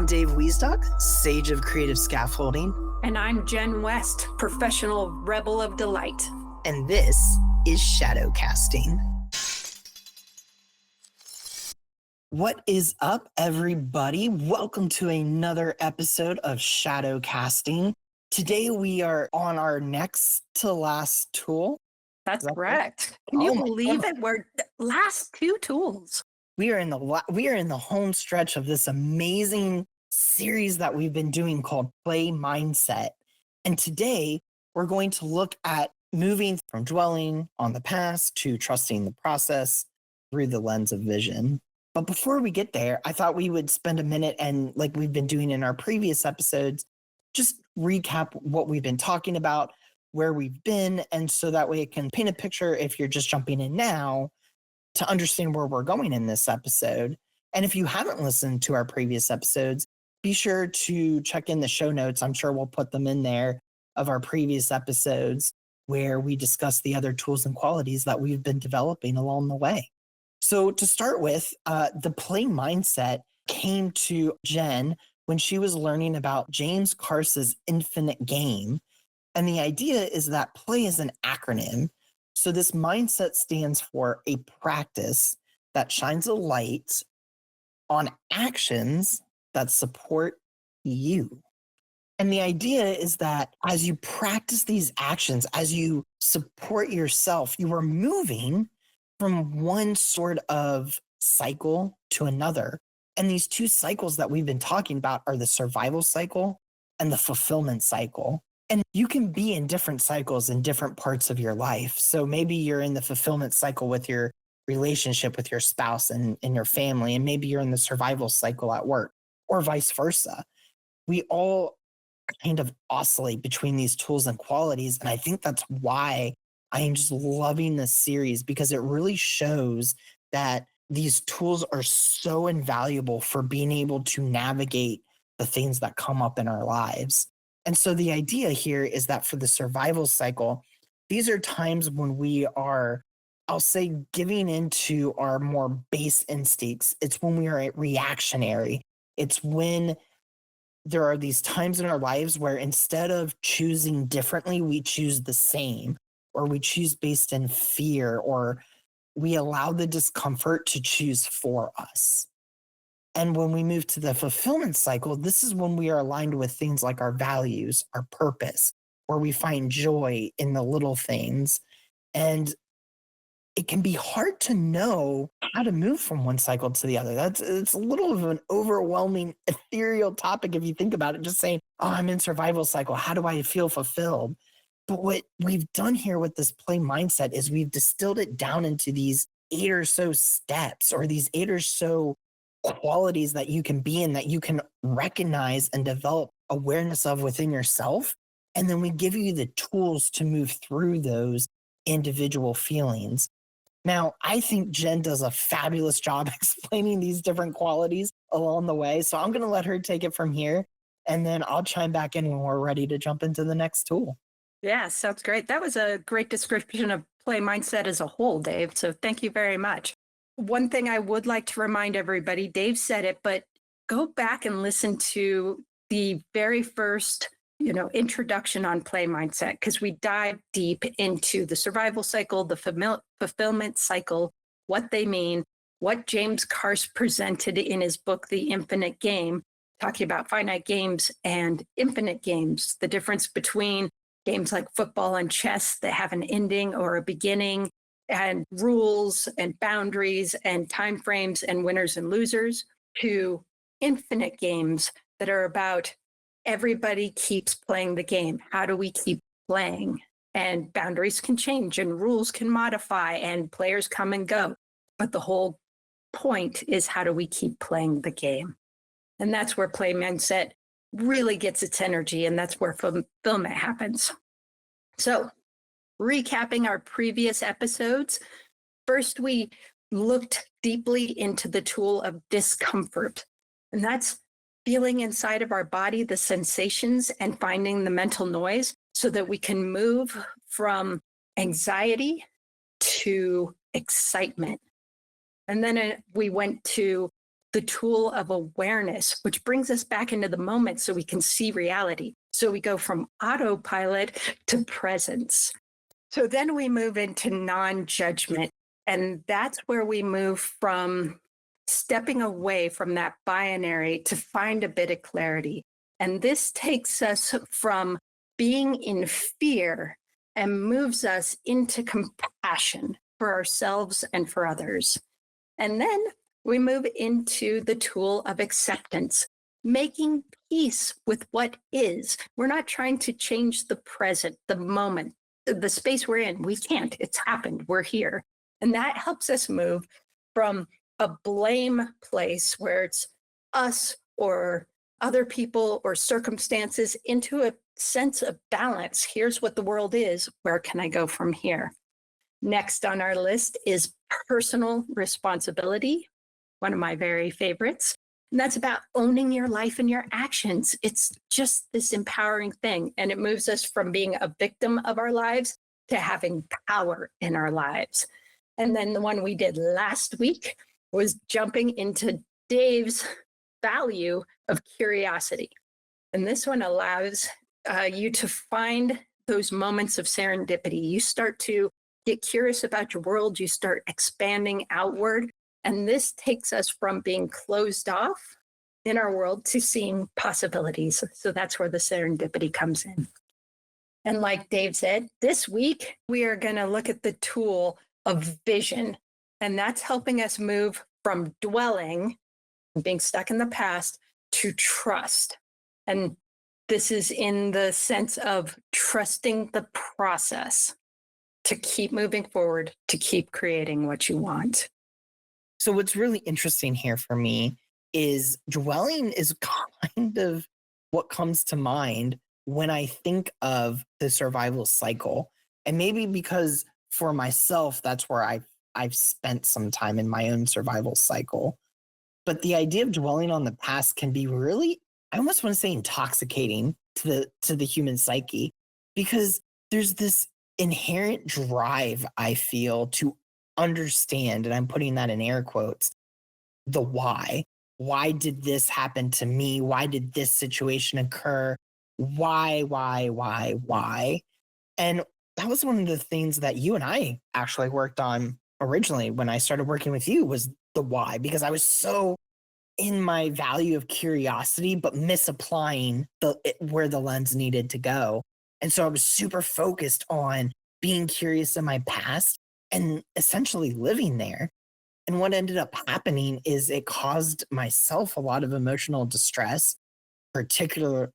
I'm Dave Wiesdock, Sage of Creative Scaffolding. And I'm Jen West, Professional Rebel of Delight. And this is Shadow Casting. What is up, everybody? Welcome to another episode of Shadow Casting. Today we are on our next to last tool. That's correct. Can you believe it? We're last two tools. We are in the home stretch of this amazing series that we've been doing called Play Mindset. And today we're going to look at moving from dwelling on the past to trusting the process through the lens of vision. But before we get there, I thought we would spend a minute and, like we've been doing in our previous episodes, just recap what we've been talking about, where we've been, and so that way it can paint a picture if you're just jumping in now to understand where we're going in this episode. And if you haven't listened to our previous episodes, be sure to check in the show notes. I'm sure we'll put them in there of our previous episodes where we discuss the other tools and qualities that we've been developing along the way. So to start with, the play mindset came to Jen when she was learning about James Carse's Infinite Game. And the idea is that play is an acronym. So this mindset stands for a practice that shines a light on actions that support you. And the idea is that as you practice these actions, as you support yourself, you are moving from one sort of cycle to another. And these two cycles that we've been talking about are the survival cycle and the fulfillment cycle. And you can be in different cycles in different parts of your life. So maybe you're in the fulfillment cycle with your relationship with your spouse and your family, and maybe you're in the survival cycle at work, or vice versa. We all kind of oscillate between these tools and qualities. And I think that's why I am just loving this series, because it really shows that these tools are so invaluable for being able to navigate the things that come up in our lives. And so the idea here is that for the survival cycle, these are times when we are, I'll say, giving into our more base instincts. It's when we are reactionary. It's when there are these times in our lives where instead of choosing differently, we choose the same, or we choose based in fear, or we allow the discomfort to choose for us. And when we move to the fulfillment cycle, this is when we are aligned with things like our values, our purpose, where we find joy in the little things. And it can be hard to know how to move from one cycle to the other. It's a little of an overwhelming, ethereal topic if you think about it, just saying, oh, I'm in survival cycle. How do I feel fulfilled? But what we've done here with this play mindset is we've distilled it down into these 8 or so steps, or these 8 or so qualities that you can be in, that you can recognize and develop awareness of within yourself. And then we give you the tools to move through those individual feelings. Now, I think Jen does a fabulous job explaining these different qualities along the way. So I'm going to let her take it from here, and then I'll chime back in when we're ready to jump into the next tool. Yeah, sounds great. That was a great description of play mindset as a whole, Dave. So thank you very much. One thing I would like to remind everybody, Dave said it, but go back and listen to the very first, introduction on play mindset, because we dive deep into the survival cycle, the fulfillment cycle, what they mean, what James Carse presented in his book, The Infinite Game, talking about finite games and infinite games, the difference between games like football and chess that have an ending or a beginning, and rules and boundaries and timeframes and winners and losers, to infinite games that are about everybody keeps playing the game. How do we keep playing? And boundaries can change and rules can modify and players come and go. But the whole point is, how do we keep playing the game? And that's where play mindset really gets its energy, and that's where fulfillment happens. So, recapping our previous episodes, first we looked deeply into the tool of discomfort, and that's feeling inside of our body the sensations and finding the mental noise so that we can move from anxiety to excitement. And then we went to the tool of awareness, which brings us back into the moment so we can see reality. So we go from autopilot to presence. So then we move into non judgment. And that's where we move from stepping away from that binary to find a bit of clarity. And this takes us from being in fear and moves us into compassion for ourselves and for others. And then we move into the tool of acceptance, making peace with what is. We're not trying to change the present, the moment, the space we're in. We can't. It's happened. We're here. And that helps us move from a blame place where it's us or other people or circumstances into a sense of balance. Here's what the world is. Where can I go from here? Next on our list is personal responsibility, one of my very favorites. And that's about owning your life and your actions. It's just this empowering thing. And it moves us from being a victim of our lives to having power in our lives. And then the one we did last week was jumping into Dave's value of curiosity. And this one allows you to find those moments of serendipity. You start to get curious about your world, you start expanding outward. And this takes us from being closed off in our world to seeing possibilities. So that's where the serendipity comes in. And like Dave said, this week we are going to look at the tool of vision. And that's helping us move from dwelling, being stuck in the past, to trust. And this is in the sense of trusting the process to keep moving forward, to keep creating what you want. So what's really interesting here for me is dwelling is kind of what comes to mind when I think of the survival cycle. And maybe because for myself, that's where I've spent some time in my own survival cycle. But the idea of dwelling on the past can be really, I almost want to say, intoxicating to the human psyche, because there's this inherent drive, I feel, to understand, and I'm putting that in air quotes, the why. Why did this happen to me? Why did this situation occur? Why? And that was one of the things that you and I actually worked on originally when I started working with you, was the why, because I was so in my value of curiosity, but misapplying where the lens needed to go. And so I was super focused on being curious in my past and essentially living there. And what ended up happening is it caused myself a lot of emotional distress, particularly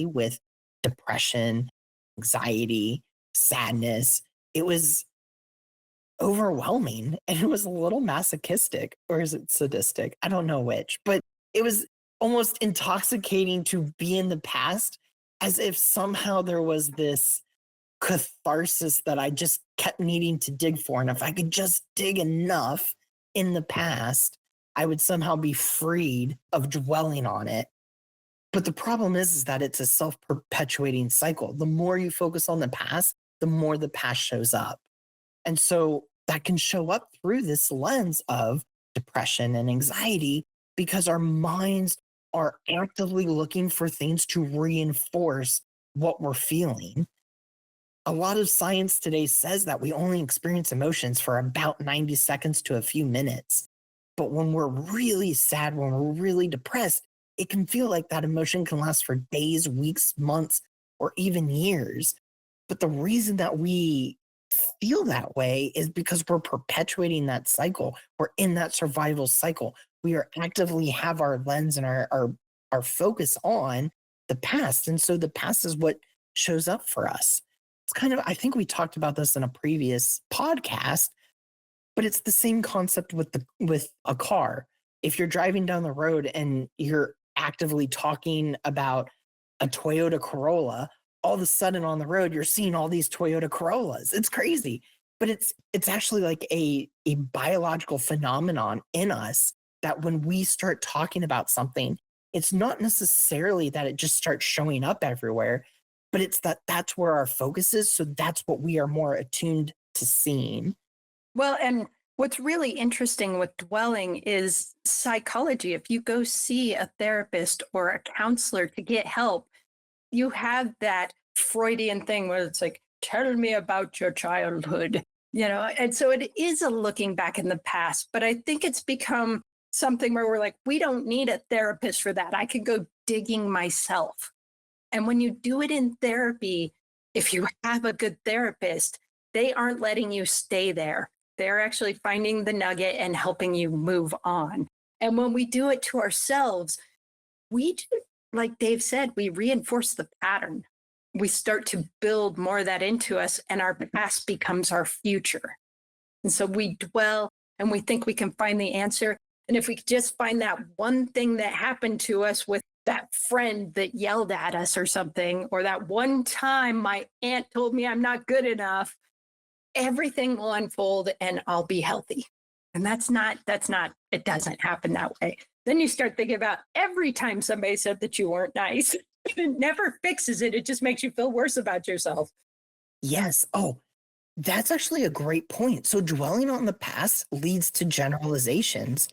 with depression, anxiety, sadness. It was overwhelming and it was a little masochistic, or is it sadistic? I don't know which, but it was almost intoxicating to be in the past, as if somehow there was this catharsis that I just kept needing to dig for. And if I could just dig enough in the past, I would somehow be freed of dwelling on it. But the problem is that it's a self-perpetuating cycle. The more you focus on the past, the more the past shows up. And so that can show up through this lens of depression and anxiety, because our minds are actively looking for things to reinforce what we're feeling. A lot of science today says that we only experience emotions for about 90 seconds to a few minutes. But when we're really sad, when we're really depressed, it can feel like that emotion can last for days, weeks, months, or even years. But the reason that we feel that way is because we're perpetuating that cycle. We're in that survival cycle. We are actively have our lens and our focus on the past. And so the past is what shows up for us. It's kind of, I think we talked about this in a previous podcast, but it's the same concept with a car. If you're driving down the road and you're actively talking about a Toyota Corolla, all of a sudden on the road you're seeing all these Toyota Corollas. It's crazy, but it's actually like a biological phenomenon in us, that when we start talking about something, it's not necessarily that it just starts showing up everywhere, but it's that's where our focus is. So that's what we are more attuned to seeing. Well, and What's really interesting with dwelling is psychology. If you go see a therapist or a counselor to get help, you have that Freudian thing where it's like, tell me about your childhood, and so it is a looking back in the past. But I think it's become something where we're like, we don't need a therapist for that. I could go digging myself. And when you do it in therapy, if you have a good therapist, they aren't letting you stay there. They're actually finding the nugget and helping you move on. And when we do it to ourselves, we do, like Dave said, we reinforce the pattern. We start to build more of that into us, and our past becomes our future. And so we dwell and we think we can find the answer. And if we could just find that one thing that happened to us with that friend that yelled at us or something, or that one time my aunt told me I'm not good enough, everything will unfold and I'll be healthy. And it doesn't happen that way. Then you start thinking about every time somebody said that you weren't nice. It never fixes it. It just makes you feel worse about yourself. Yes. Oh, that's actually a great point. So dwelling on the past leads to generalizations.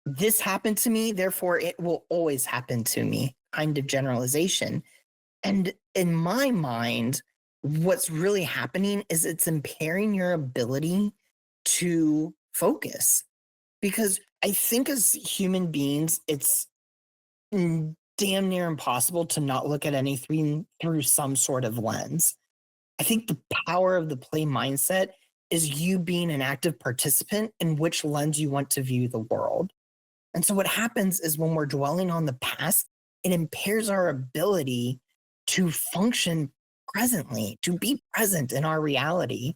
This happened to me, therefore it will always happen to me, kind of generalization. And in my mind, what's really happening is it's impairing your ability to focus. Because I think as human beings, it's damn near impossible to not look at anything through some sort of lens. I think the power of the play mindset is you being an active participant in which lens you want to view the world. And so what happens is when we're dwelling on the past, it impairs our ability to function presently, to be present in our reality.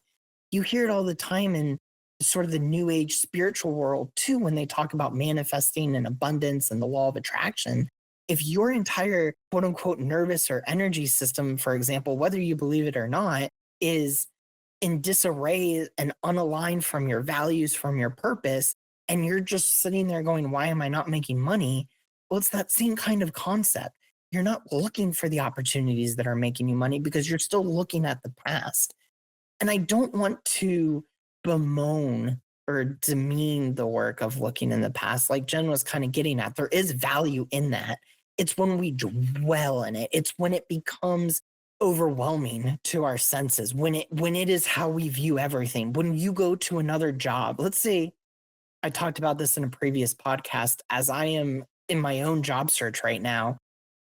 You hear it all the time in sort of the new age spiritual world too, when they talk about manifesting and abundance and the law of attraction. If your entire quote unquote nervous or energy system, for example, whether you believe it or not, is in disarray and unaligned from your values, from your purpose, and you're just sitting there going, why am I not making money? Well, it's that same kind of concept. You're not looking for the opportunities that are making you money because you're still looking at the past. And I don't want to bemoan or demean the work of looking in the past. Like Jen was kind of getting at, there is value in that. It's when we dwell in it, it's when it becomes overwhelming to our senses, when it is how we view everything. When you go to another job, let's say I talked about this in a previous podcast, as I am in my own job search right now,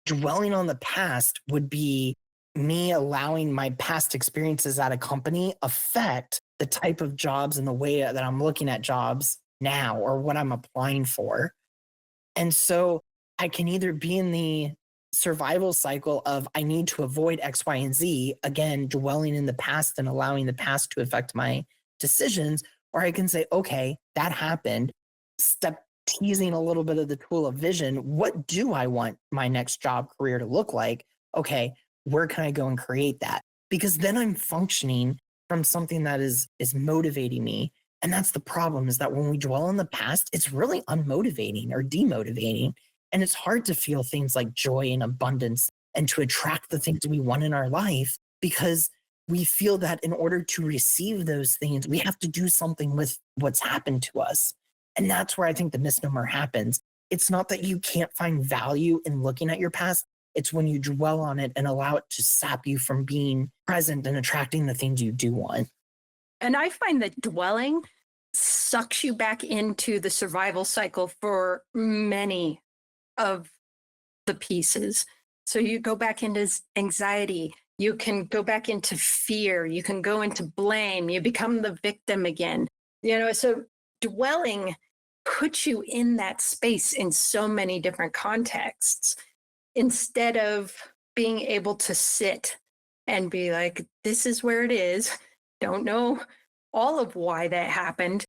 dwelling on the past would be me allowing my past experiences at a company affect the type of jobs and the way that I'm looking at jobs now or what I'm applying for. And so I can either be in the survival cycle of I need to avoid X, Y, and Z, again, dwelling in the past and allowing the past to affect my decisions, or I can say, okay, that happened. Step teasing a little bit of the tool of vision. What do I want my next job career to look like? Okay, where can I go and create that? Because then I'm functioning from something that is motivating me. And that's the problem, is that when we dwell on the past, it's really unmotivating or demotivating. And it's hard to feel things like joy and abundance and to attract the things we want in our life, because we feel that in order to receive those things, we have to do something with what's happened to us. And that's where I think the misnomer happens. It's not that you can't find value in looking at your past. It's when you dwell on it and allow it to sap you from being present and attracting the things you do want. And I find that dwelling sucks you back into the survival cycle for many of the pieces. So you go back into anxiety, you can go back into fear, you can go into blame, you become the victim again. So dwelling puts you in that space in so many different contexts instead of being able to sit and be like, this is where it is. Don't know all of why that happened.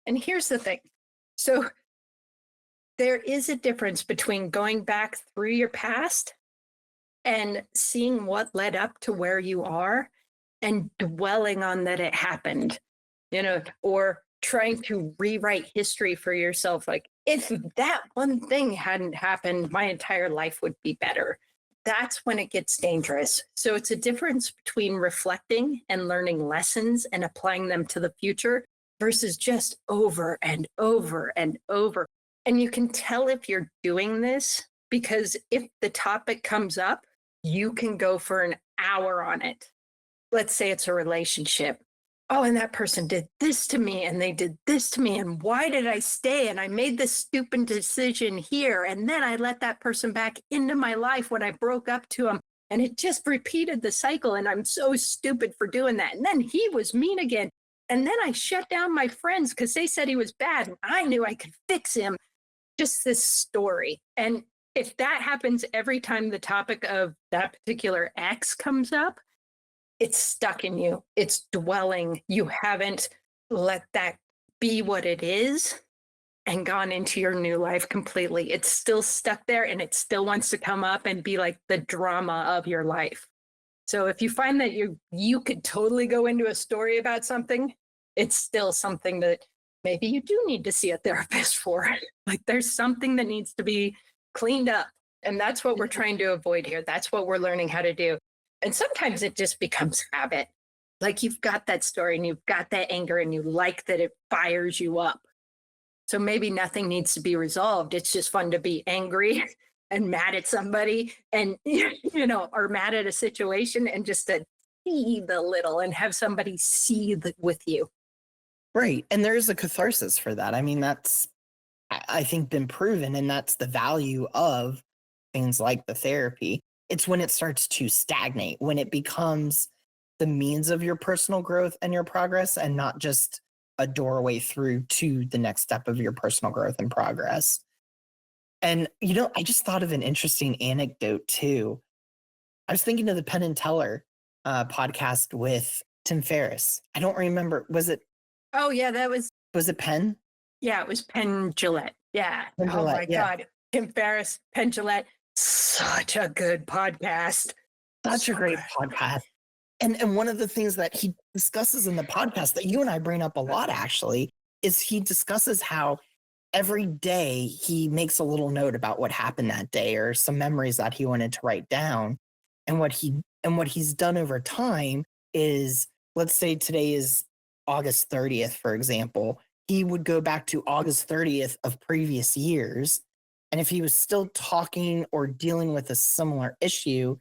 And here's the thing. So there is a difference between going back through your past and seeing what led up to where you are and dwelling on that it happened, or trying to rewrite history for yourself. Like, if that one thing hadn't happened, my entire life would be better. That's when it gets dangerous. So it's a difference between reflecting and learning lessons and applying them to the future versus just over and over and over. And you can tell if you're doing this because if the topic comes up, you can go for an hour on it. Let's say it's a relationship. Oh, and that person did this to me and they did this to me. And why did I stay? And I made this stupid decision here. And then I let that person back into my life when I broke up to him. And it just repeated the cycle. And I'm so stupid for doing that. And then he was mean again. And then I shut down my friends because they said he was bad. And I knew I could fix him. Just this story. And if that happens every time the topic of that particular ex comes up, it's stuck in you. It's dwelling. You haven't let that be what it is and gone into your new life completely. It's still stuck there and it still wants to come up and be like the drama of your life. So if you find that you could totally go into a story about something, it's still something that maybe you do need to see a therapist for. Like there's something that needs to be cleaned up. And that's what we're trying to avoid here. That's what we're learning how to do. And sometimes it just becomes habit. Like you've got that story and you've got that anger and you like that it fires you up. So maybe nothing needs to be resolved. It's just fun to be angry and mad at somebody and, or mad at a situation and just to see the little and have somebody see with you. Right. And there's a catharsis for that. I mean, that's, I think, been proven. And that's the value of things like the therapy. It's when it starts to stagnate, when it becomes the means of your personal growth and your progress and not just a doorway through to the next step of your personal growth and progress. And, I just thought of an interesting anecdote too. I was thinking of the Penn and Teller podcast with Tim Ferriss. I don't remember. Oh, yeah, Was it Penn? Yeah, it was Penn Jillette. Yeah. Penn Oh Jillette, my God. Tim Ferriss, Penn Jillette. Such a good podcast. Such a So great good. podcast. And one of the things that he discusses in the podcast that you and I bring up a lot actually is he discusses how every day he makes a little note about what happened that day or some memories that he wanted to write down. And what he's done over time is, let's say today is August 30th, for example, he would go back to August 30th of previous years. And if he was still talking or dealing with a similar issue,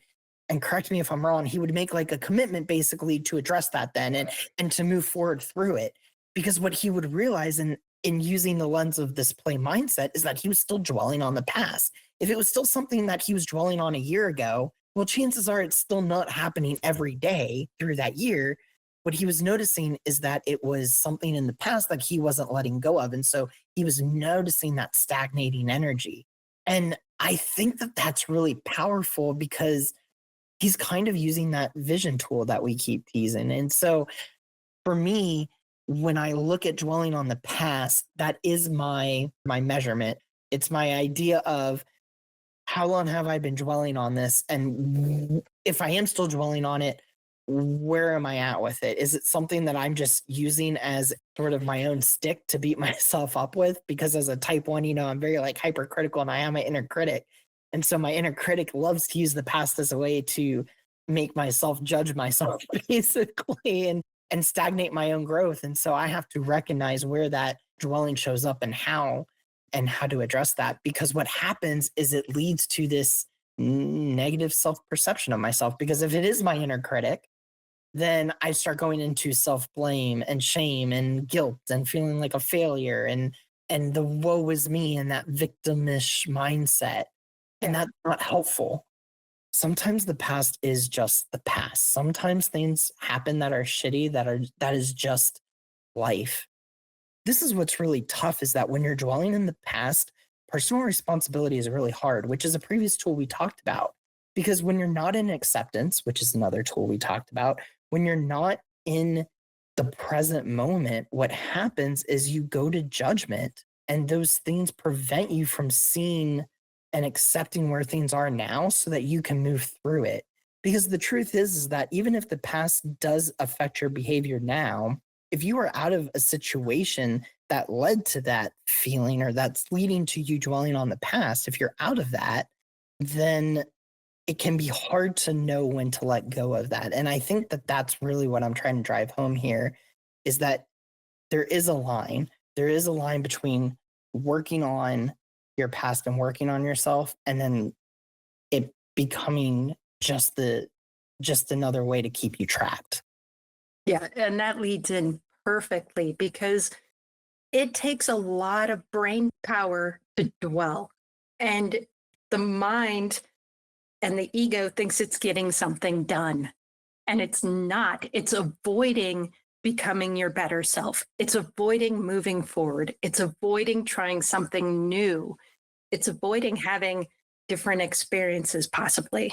and correct me if I'm wrong, he would make like a commitment basically to address that then and to move forward through it. Because what he would realize in using the lens of this play mindset is that he was still dwelling on the past. If it was still something that he was dwelling on a year ago, well, chances are it's still not happening every day through that year. What he was noticing is that it was something in the past that he wasn't letting go of. And so he was noticing that stagnating energy. And I think that that's really powerful because he's kind of using that vision tool that we keep teasing. And so for me, when I look at dwelling on the past, that is my measurement. It's my idea of how long have I been dwelling on this? And if I am still dwelling on it, where am I at with it? Is it something that I'm just using as sort of my own stick to beat myself up with? Because as a type 1, I'm very like hypercritical and I am my inner critic. And so my inner critic loves to use the past as a way to make myself judge myself basically and stagnate my own growth. And so I have to recognize where that dwelling shows up and how to address that. Because what happens is it leads to this negative self-perception of myself. Because if it is my inner critic, then I start going into self-blame and shame and guilt and feeling like a failure and the woe is me and that victimish mindset. And that's not helpful. Sometimes the past is just the past. Sometimes things happen that are shitty, that is just life. This is what's really tough is that when you're dwelling in the past, personal responsibility is really hard, which is a previous tool we talked about. Because when you're not in acceptance, which is another tool we talked about, when you're not in the present moment, what happens is you go to judgment, and those things prevent you from seeing and accepting where things are now so that you can move through it. Because the truth is that even if the past does affect your behavior now, if you are out of a situation that led to that feeling or that's leading to you dwelling on the past, if you're out of that, then it can be hard to know when to let go of that. And I think that that's really what I'm trying to drive home here is that there is a line. There is a line between working on your past and working on yourself, and then it becoming just another way to keep you trapped. Yeah, and that leads in perfectly because it takes a lot of brain power to dwell. And the mind and the ego thinks it's getting something done, and it's not. It's avoiding becoming your better self. It's avoiding moving forward. It's avoiding trying something new. It's avoiding having different experiences possibly.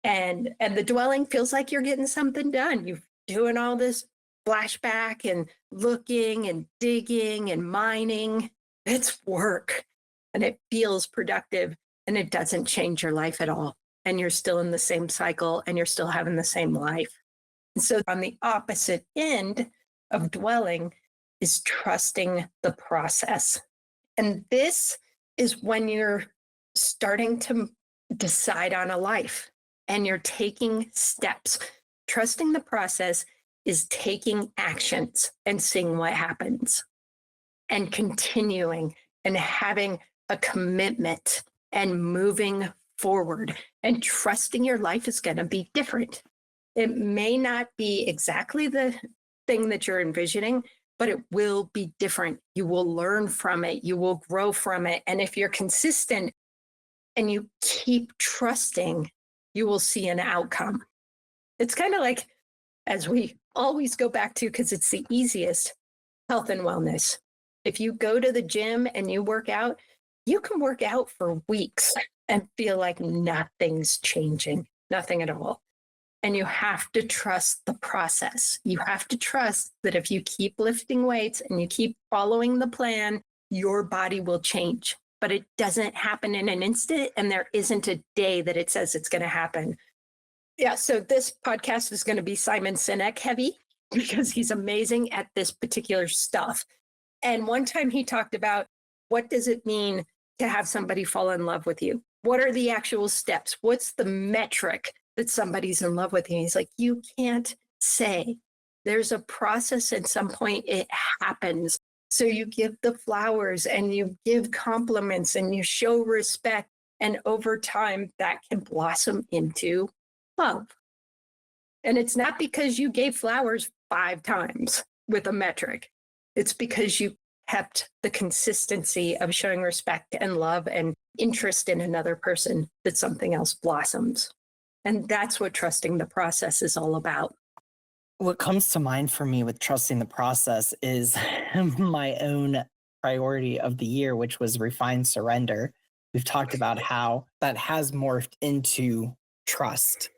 And the dwelling feels like you're getting something done. You're doing all this flashback and looking and digging and mining. It's work and it feels productive and it doesn't change your life at all. And you're still in the same cycle and you're still having the same life. And so on the opposite end of dwelling is trusting the process. And this is when you're starting to decide on a life and you're taking steps. Trusting the process is taking actions and seeing what happens and continuing and having a commitment and moving forward and trusting your life is going to be different. It may not be exactly the thing that you're envisioning, but it will be different. You will learn from it, you will grow from it. And if you're consistent and you keep trusting, you will see an outcome. It's kind of like, as we always go back to, because it's the easiest, health and wellness. If you go to the gym and you work out, you can work out for weeks and feel like nothing's changing, nothing at all. And you have to trust the process. You have to trust that if you keep lifting weights and you keep following the plan, your body will change. But it doesn't happen in an instant, and there isn't a day that it says it's going to happen. Yeah, so this podcast is going to be Simon Sinek heavy because he's amazing at this particular stuff. And one time he talked about, what does it mean to have somebody fall in love with you? What are the actual steps? What's the metric that somebody's in love with you? He's like, you can't say. There's a process. At some point it happens. So you give the flowers and you give compliments and you show respect. And over time, that can blossom into love. And it's not because you gave flowers 5 times with a metric. It's because you kept the consistency of showing respect and love and interest in another person that something else blossoms. And that's what trusting the process is all about. What comes to mind for me with trusting the process is my own priority of the year, which was refined surrender. We've talked about how that has morphed into trust.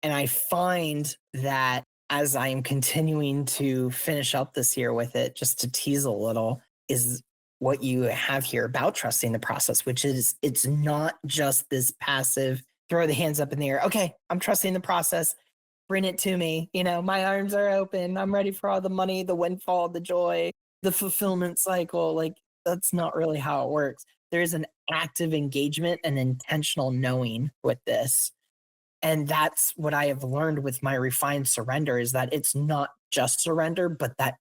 And I find that as I am continuing to finish up this year with it, just to tease a little, is what you have here about trusting the process, which is it's not just this passive throw the hands up in the air. Okay, I'm trusting the process. Bring it to me. You know, my arms are open. I'm ready for all the money, the windfall, the joy, the fulfillment cycle. Like, that's not really how it works. There is an active engagement and intentional knowing with this. And that's what I have learned with my refined surrender is that it's not just surrender, but that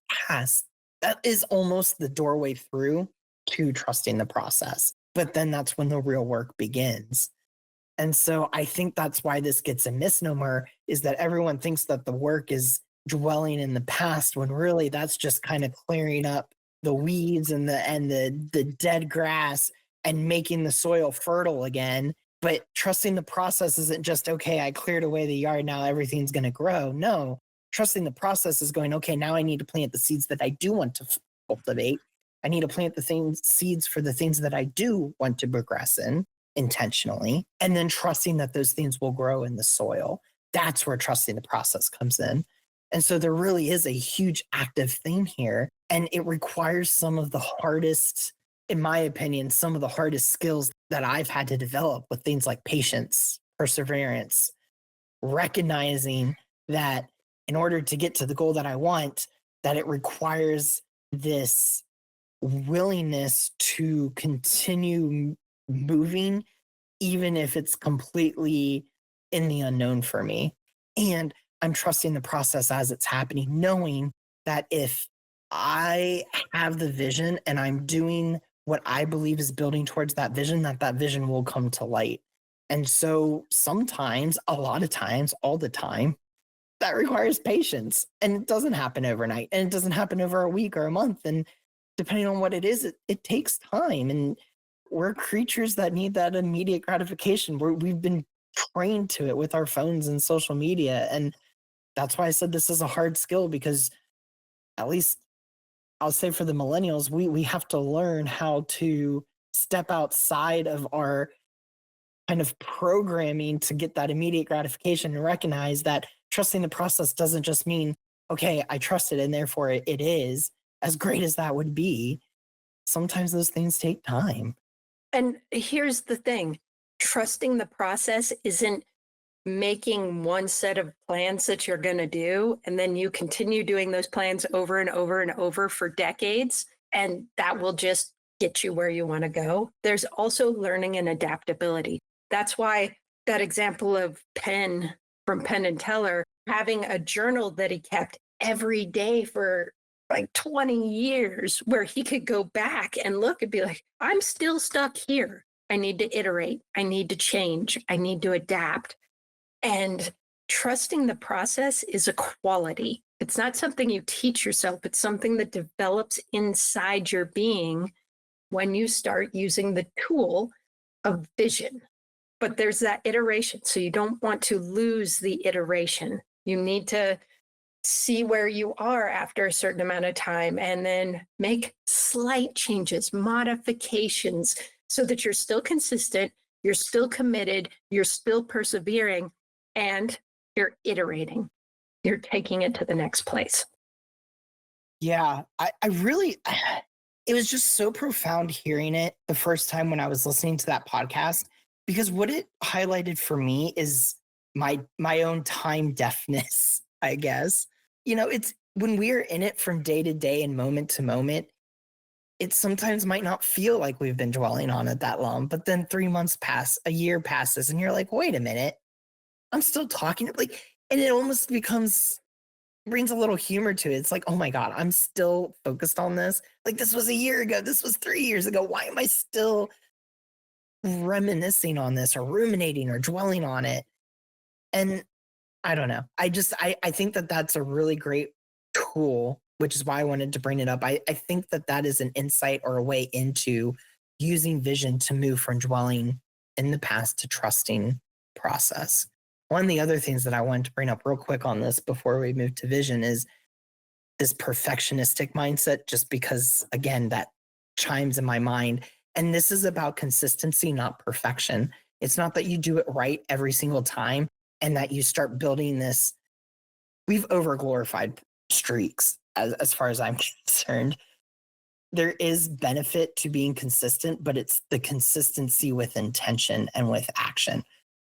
is almost the doorway through to trusting the process. But then that's when the real work begins. And so I think that's why this gets a misnomer is that everyone thinks that the work is dwelling in the past when really that's just kind of clearing up the weeds and the dead grass and making the soil fertile again. But trusting the process isn't just, okay, I cleared away the yard, now everything's going to grow. No, trusting the process is going, okay, now I need to plant the seeds that I do want to cultivate. I need to plant the seeds for the things that I do want to progress in intentionally, and then trusting that those things will grow in the soil. That's where trusting the process comes in. And so there really is a huge active thing here. And it requires some of the hardest, in my opinion, some of the hardest skills that I've had to develop with things like patience, perseverance, recognizing that in order to get to the goal that I want, that it requires this willingness to continue moving, even if it's completely in the unknown for me. And I'm trusting the process as it's happening, knowing that if I have the vision and I'm doing what I believe is building towards that vision, that vision will come to light. And so sometimes, a lot of times, all the time, that requires patience and it doesn't happen overnight and it doesn't happen over a week or a month. And depending on what it is, it takes time. And we're creatures that need that immediate gratification. We've been trained to it with our phones and social media. And that's why I said this is a hard skill because at least I'll say for the millennials, we have to learn how to step outside of our kind of programming to get that immediate gratification and recognize that trusting the process doesn't just mean, okay, I trust it and therefore it is as great as that would be. Sometimes those things take time. And here's the thing, trusting the process isn't making one set of plans that you're going to do, and then you continue doing those plans over and over and over for decades, and that will just get you where you want to go. There's also learning and adaptability. That's why that example of Penn from Penn and Teller having a journal that he kept every day for like 20 years, where he could go back and look and be like, I'm still stuck here. I need to iterate. I need to change. I need to adapt. And trusting the process is a quality. It's not something you teach yourself, it's something that develops inside your being when you start using the tool of vision. But there's that iteration. So you don't want to lose the iteration. You need to see where you are after a certain amount of time and then make slight changes, modifications, so that you're still consistent, you're still committed, you're still persevering, and you're iterating. You're taking it to the next place. Yeah, I really, it was just so profound hearing it the first time when I was listening to that podcast, because what it highlighted for me is my own time deafness, I guess. It's when we are in it from day to day and moment to moment, it sometimes might not feel like we've been dwelling on it that long, but then 3 months pass, a year passes, and you're like, wait a minute, I'm still talking. Like, and it almost brings a little humor to it. It's like, oh my God, I'm still focused on this. Like, this was a year ago. This was 3 years ago. Why am I still reminiscing on this or ruminating or dwelling on it? And I don't know. I think that that's a really great tool, which is why I wanted to bring it up. I think that that is an insight or a way into using vision to move from dwelling in the past to trusting process. One of the other things that I wanted to bring up real quick on this before we move to vision is this perfectionistic mindset, just because, again, that chimes in my mind. And this is about consistency, not perfection. It's not that you do it right every single time and that you start building this. We've over glorified streaks as far as I'm concerned. There is benefit to being consistent, but it's the consistency with intention and with action.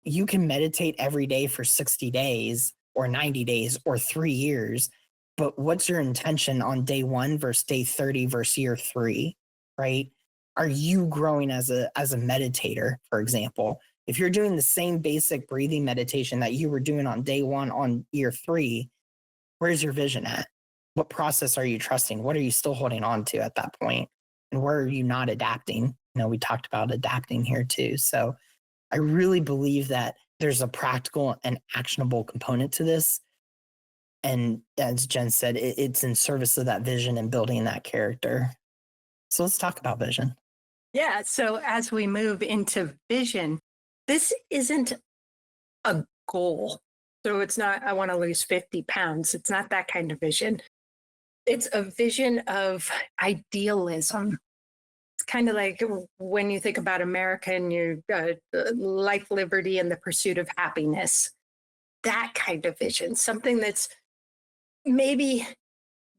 You can meditate every day for 60 days or 90 days or 3 years, but what's your intention on day one versus day 30 versus year three, right? Are you growing as a meditator, for example? If you're doing the same basic breathing meditation that you were doing on day one on year three, where's your vision at? What process are you trusting? What are you still holding on to at that point? And where are you not adapting? We talked about adapting here too. So I really believe that there's a practical and actionable component to this. And as Jen said, it's in service of that vision and building that character. So let's talk about vision. Yeah. So as we move into vision, this isn't a goal. So it's not, I want to lose 50 pounds. It's not that kind of vision. It's a vision of idealism. It's kind of like when you think about America and your life, liberty, and the pursuit of happiness. That kind of vision, something that's maybe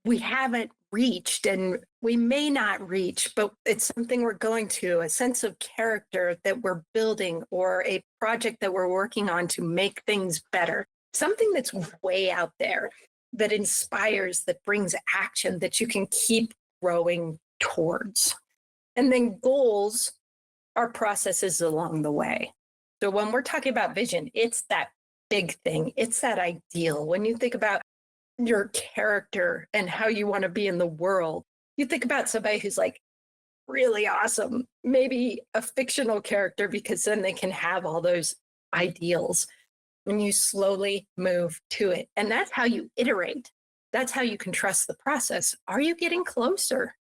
we haven't reached and we may not reach, but it's something we're going to, a sense of character that we're building or a project that we're working on to make things better. Something that's way out there that inspires, that brings action that you can keep growing towards. And then goals are processes along the way. So when we're talking about vision, it's that big thing, it's that ideal. When you think about your character and how you want to be in the world. You think about somebody who's like really awesome, maybe a fictional character, because then they can have all those ideals when you slowly move to it. And that's how you iterate. That's how you can trust the process. Are you getting closer?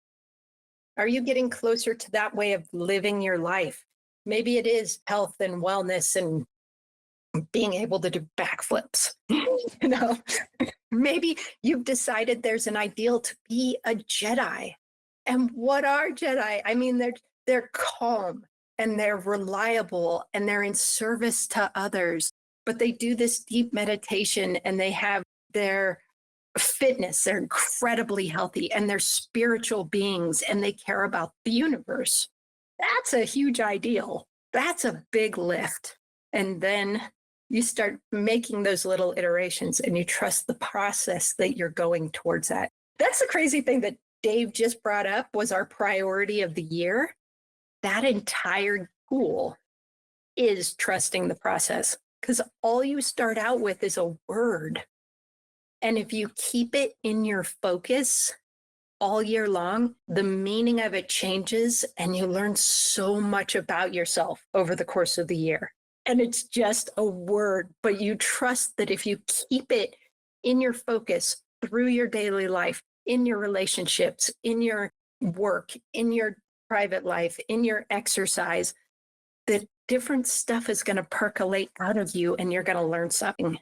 Are you getting closer to that way of living your life? Maybe it is health and wellness and being able to do backflips. you know, maybe you've decided there's an ideal to be a Jedi. And what are Jedi? I mean, they're calm and they're reliable and they're in service to others, but they do this deep meditation and they have their fitness. They're incredibly healthy and they're spiritual beings and they care about the universe. That's a huge ideal. That's a big lift. And then you start making those little iterations and you trust the process that you're going towards that. That's the crazy thing that Dave just brought up was our priority of the year. That entire tool is trusting the process because all you start out with is a word. And if you keep it in your focus all year long, the meaning of it changes and you learn so much about yourself over the course of the year. And it's just a word, but you trust that if you keep it in your focus through your daily life, in your relationships, in your work, in your private life, in your exercise, that different stuff is going to percolate out of you and you're going to learn something.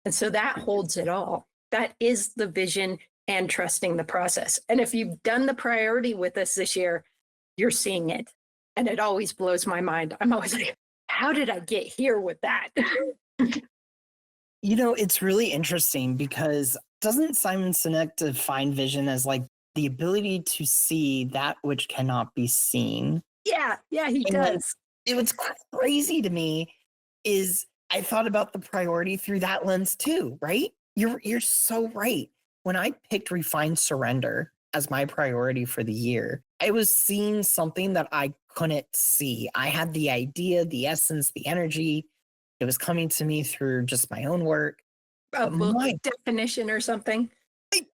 And so that holds it all. That is the vision and trusting the process. And if you've done the priority with us this year, you're seeing it. And it always blows my mind. I'm always like, how did I get here with that? It's really interesting because doesn't Simon Sinek define vision as like the ability to see that which cannot be seen? Yeah, he does. It was crazy to me is I thought about the priority through that lens too, right? You're so right. When I picked refined surrender as my priority for the year, I was seeing something that I couldn't see. I had the idea, the essence, the energy. It was coming to me through just my own work. A book definition or something.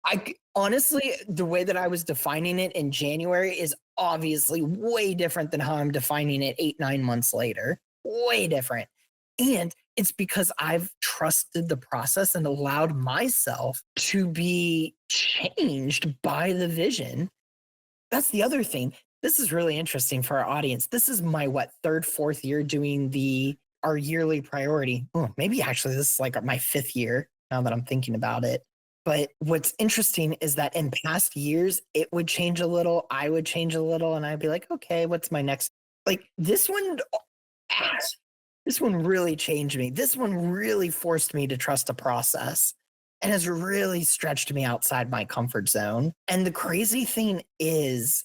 I honestly, the way that I was defining it in January is obviously way different than how I'm defining it 8-9 months later. Way different. And it's because I've trusted the process and allowed myself to be changed by the vision. That's the other thing. This is really interesting for our audience. This is my third, fourth year doing our yearly priority. Oh, maybe actually this is like my 5th year now that I'm thinking about it. But what's interesting is that in past years, it would change a little. I would change a little and I'd be like, okay, what's my next? Like this one really changed me. This one really forced me to trust a process and has really stretched me outside my comfort zone. And the crazy thing is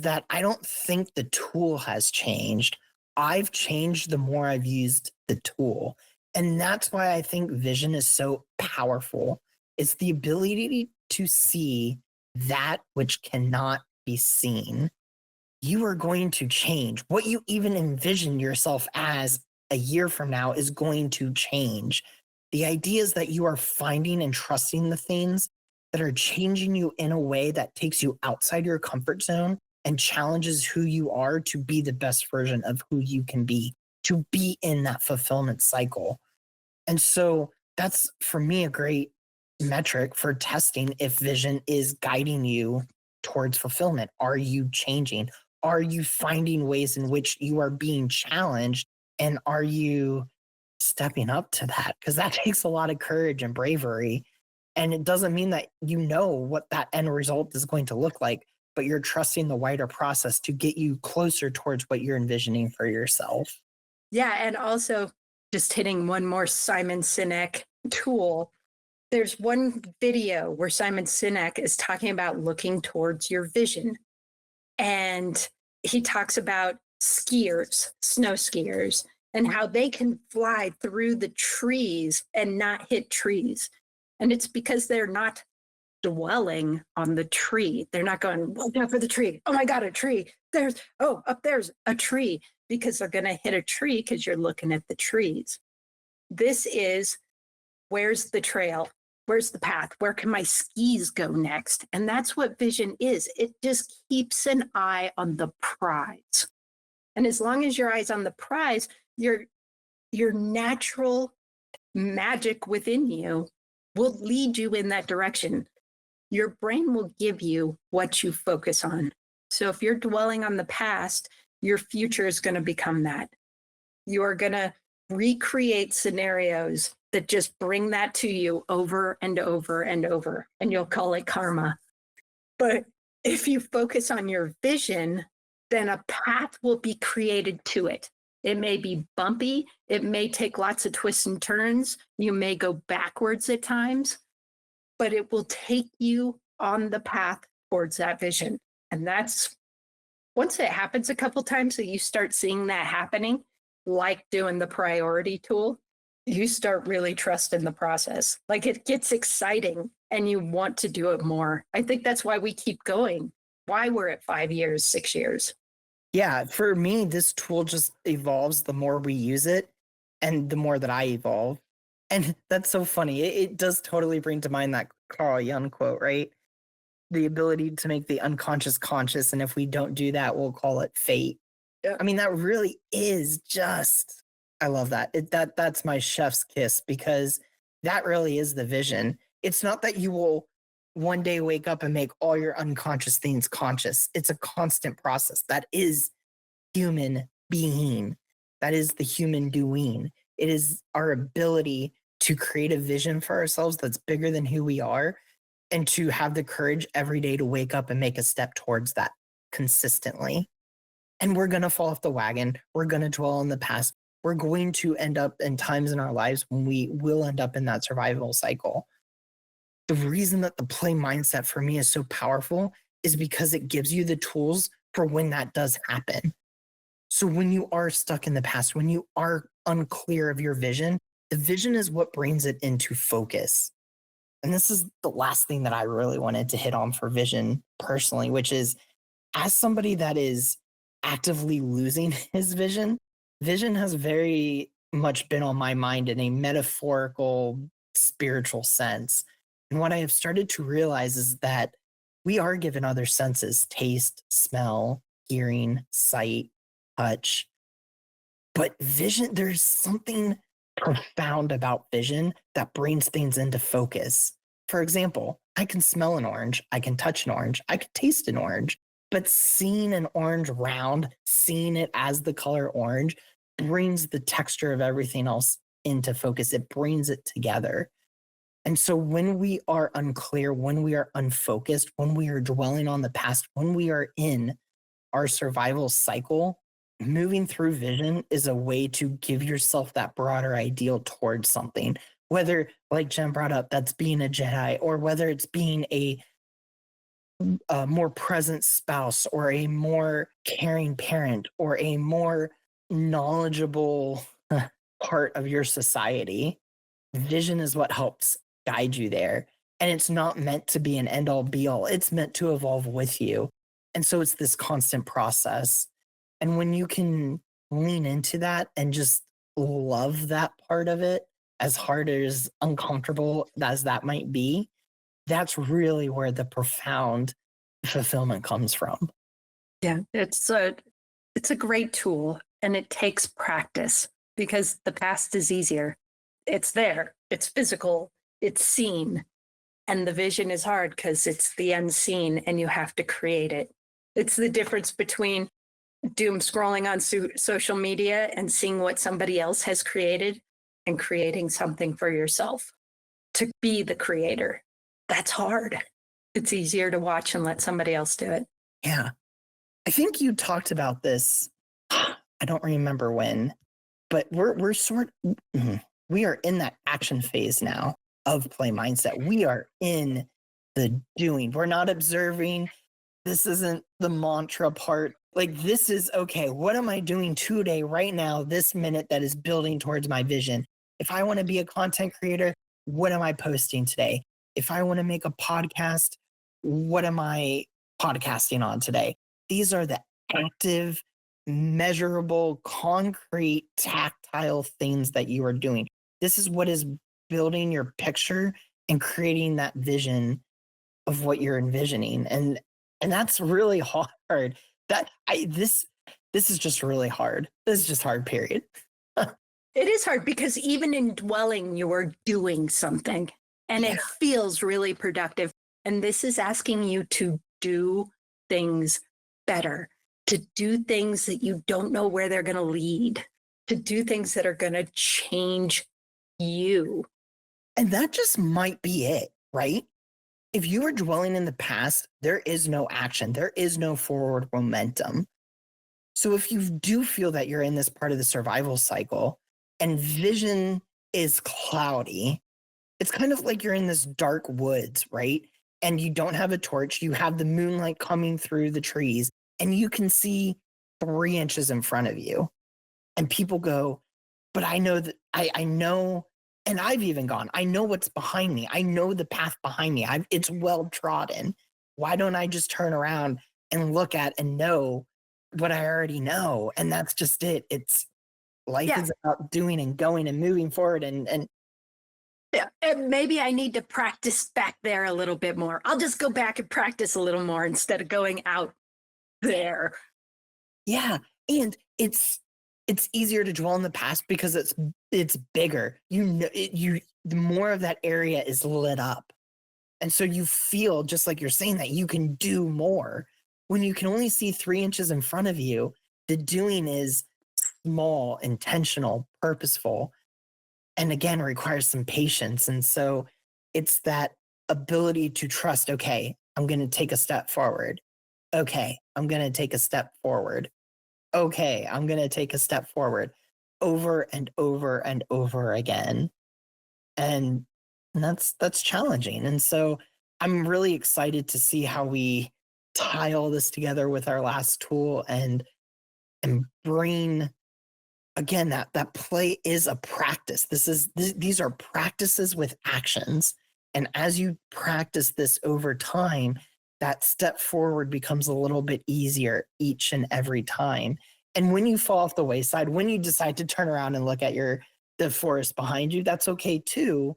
that I don't think the tool has changed. I've changed the more I've used the tool. And that's why I think vision is so powerful. It's the ability to see that which cannot be seen. You are going to change. What you even envision yourself as a year from now is going to change. The idea is that you are finding and trusting the things that are changing you in a way that takes you outside your comfort zone and challenges who you are to be the best version of who you can be, to be in that fulfillment cycle. And so that's, for me, a great metric for testing if vision is guiding you towards fulfillment. Are you changing? Are you finding ways in which you are being challenged? And are you stepping up to that? Because that takes a lot of courage and bravery. And it doesn't mean that you know what that end result is going to look like, but you're trusting the wider process to get you closer towards what you're envisioning for yourself. Yeah. And also just hitting one more Simon Sinek tool. There's one video where Simon Sinek is talking about looking towards your vision. And he talks about skiers, snow skiers, and how they can fly through the trees and not hit trees. And it's because they're not dwelling on the tree. They're not going, watch out for the tree. Oh my God, a tree. Up there's a tree, because they're going to hit a tree because you're looking at the trees. This is, where's the trail? Where's the path? Where can my skis go next? And that's what vision is. It just keeps an eye on the prize. And as long as your eye's on the prize, your natural magic within you will lead you in that direction. Your brain will give you what you focus on. So if you're dwelling on the past, your future is going to become that. You are going to recreate scenarios that just bring that to you over and over and over, and you'll call it karma. But if you focus on your vision, then a path will be created to it. It may be bumpy. It may take lots of twists and turns. You may go backwards at times, but it will take you on the path towards that vision. And that's once it happens a couple times that you start seeing that happening, like doing the priority tool, you start really trusting the process. Like it gets exciting and you want to do it more. I think that's why we keep going, why we're at 5 years, 6 years. Yeah, for me, this tool just evolves the more we use it and the more that I evolve. And that's so funny. It does totally bring to mind that Carl Jung quote, right? The ability to make the unconscious conscious. And if we don't do that, we'll call it fate. Yeah. I mean, that really is just, I love that. That's my chef's kiss because that really is the vision. It's not that you will one day wake up and make all your unconscious things conscious. It's a constant process. That is human being. That is the human doing. It is our ability to create a vision for ourselves that's bigger than who we are and to have the courage every day to wake up and make a step towards that consistently. And we're going to fall off the wagon. We're going to dwell on the past. We're going to end up in times in our lives when we will end up in that survival cycle. The reason that the play mindset for me is so powerful is because it gives you the tools for when that does happen. So when you are stuck in the past, when you are unclear of your vision, the vision is what brings it into focus. And this is the last thing that I really wanted to hit on for vision personally, which is as somebody that is actively losing his vision, vision has very much been on my mind in a metaphorical, spiritual sense. And what I have started to realize is that we are given other senses: taste, smell, hearing, sight, touch. But vision, there's something profound about vision that brings things into focus. For example, I can smell an orange, I can touch an orange, I can taste an orange, but seeing an orange round, seeing it as the color orange brings the texture of everything else into focus. It brings it together. And so when we are unclear, when we are unfocused, when we are dwelling on the past, when we are in our survival cycle, moving through vision is a way to give yourself that broader ideal towards something. Whether, like Jen brought up, that's being a Jedi, or whether it's being a more present spouse, or a more caring parent, or a more knowledgeable part of your society. Vision is what helps guide you there. And it's not meant to be an end all be all, it's meant to evolve with you. And so it's this constant process. And when you can lean into that and just love that part of it, as hard as uncomfortable as that might be, that's really where the profound fulfillment comes from. Yeah, it's a great tool and it takes practice because the past is easier. It's there, it's physical, it's seen. And the vision is hard because it's the unseen and you have to create it. It's the difference between doom scrolling on social media and seeing what somebody else has created and creating something for yourself. To be the creator, that's hard. It's easier to watch and let somebody else do it. Yeah. I think you talked about this. I don't remember when, but we are in that action phase now of play mindset. We are in the doing. We're not observing. This isn't the mantra part. Like, this is okay. What am I doing today, right now, this minute, that is building towards my vision? If I want to be a content creator, what am I posting today? If I want to make a podcast, what am I podcasting on today? These are the active, measurable, concrete, tactile things that you are doing. This is what is building your picture and creating that vision of what you're envisioning. And that's really hard. That I this is just really hard. This is just hard, period. It is hard because even in dwelling, you are doing something and Yeah. it feels really productive. And this is asking you to do things better, to do things that you don't know where they're going to lead, to do things that are going to change you. And that just might be it, right? If you are dwelling in the past, there is no action, there is no forward momentum. So if you do feel that you're in this part of the survival cycle and vision is cloudy, it's kind of like you're in this dark woods, right? And you don't have a torch, you have the moonlight coming through the trees, and you can see 3 inches in front of you. And people go, but I know that I know, and I've even gone, I know what's behind me. I know the path behind me. It's well trodden. Why don't I just turn around and look at and know what I already know? And that's just it. It's life Yeah. is about doing and going and moving forward. And Yeah. And maybe I need to practice back there a little bit more. I'll just go back and practice a little more instead of going out there. yeah, and it's easier to dwell in the past because it's bigger. You know, the more of that area is lit up. And so you feel just like you're saying that you can do more. When you can only see 3 inches in front of you, the doing is small, intentional, purposeful, and again requires some patience. And so it's that ability to trust, okay, I'm going to take a step forward. Okay, I'm going to take a step forward. Okay, I'm going to take a step forward over and over and over again. And that's challenging. And so I'm really excited to see how we tie all this together with our last tool and bring again that play is a practice. These are practices with actions. And as you practice this over time, that step forward becomes a little bit easier each and every time. And when you fall off the wayside, when you decide to turn around and look at the forest behind you, that's okay too,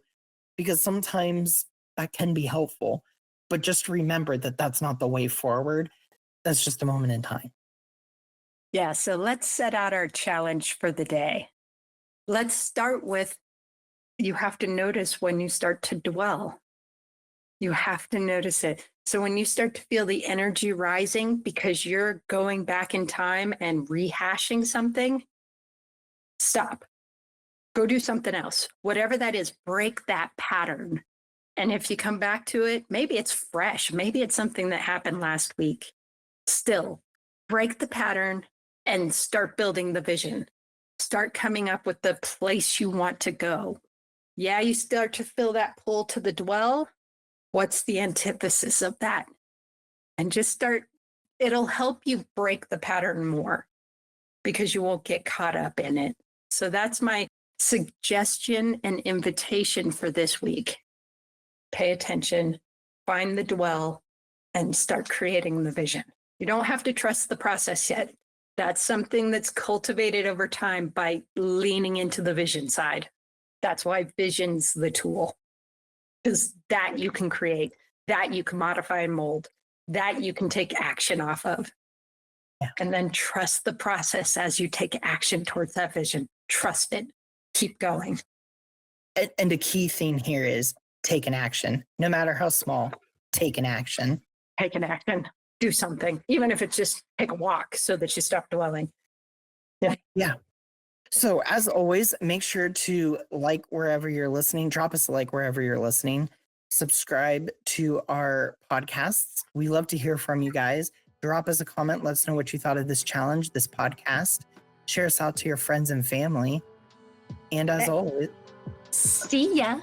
because sometimes that can be helpful. But just remember that that's not the way forward. That's just a moment in time. Yeah. So let's set out our challenge for the day. Let's start with you have to notice when you start to dwell. You have to notice it. So when you start to feel the energy rising because you're going back in time and rehashing something, stop. Go do something else. Whatever that is, break that pattern. And if you come back to it, maybe it's fresh. Maybe it's something that happened last week. Still, break the pattern and start building the vision. Start coming up with the place you want to go. Yeah, you start to feel that pull to the dwell. What's the antithesis of that? And just start, it'll help you break the pattern more because you won't get caught up in it. So that's my suggestion and invitation for this week. Pay attention, find the dwell, and start creating the vision. You don't have to trust the process yet. That's something that's cultivated over time by leaning into the vision side. That's why vision's the tool, because that you can create, that you can modify and mold, that you can take action off of. Yeah. And then trust the process as you take action towards that vision. Trust it. Keep going. And the key thing here is take an action, no matter how small, take an action. Take an action. Do something, even if it's just take a walk so that you stop dwelling. Yeah. So as always, make sure to like wherever you're listening, drop us a like wherever you're listening, subscribe to our podcasts. We love to hear from you guys. Drop us a comment. Let us know what you thought of this challenge, this podcast. Share us out to your friends and family. And as always, See ya.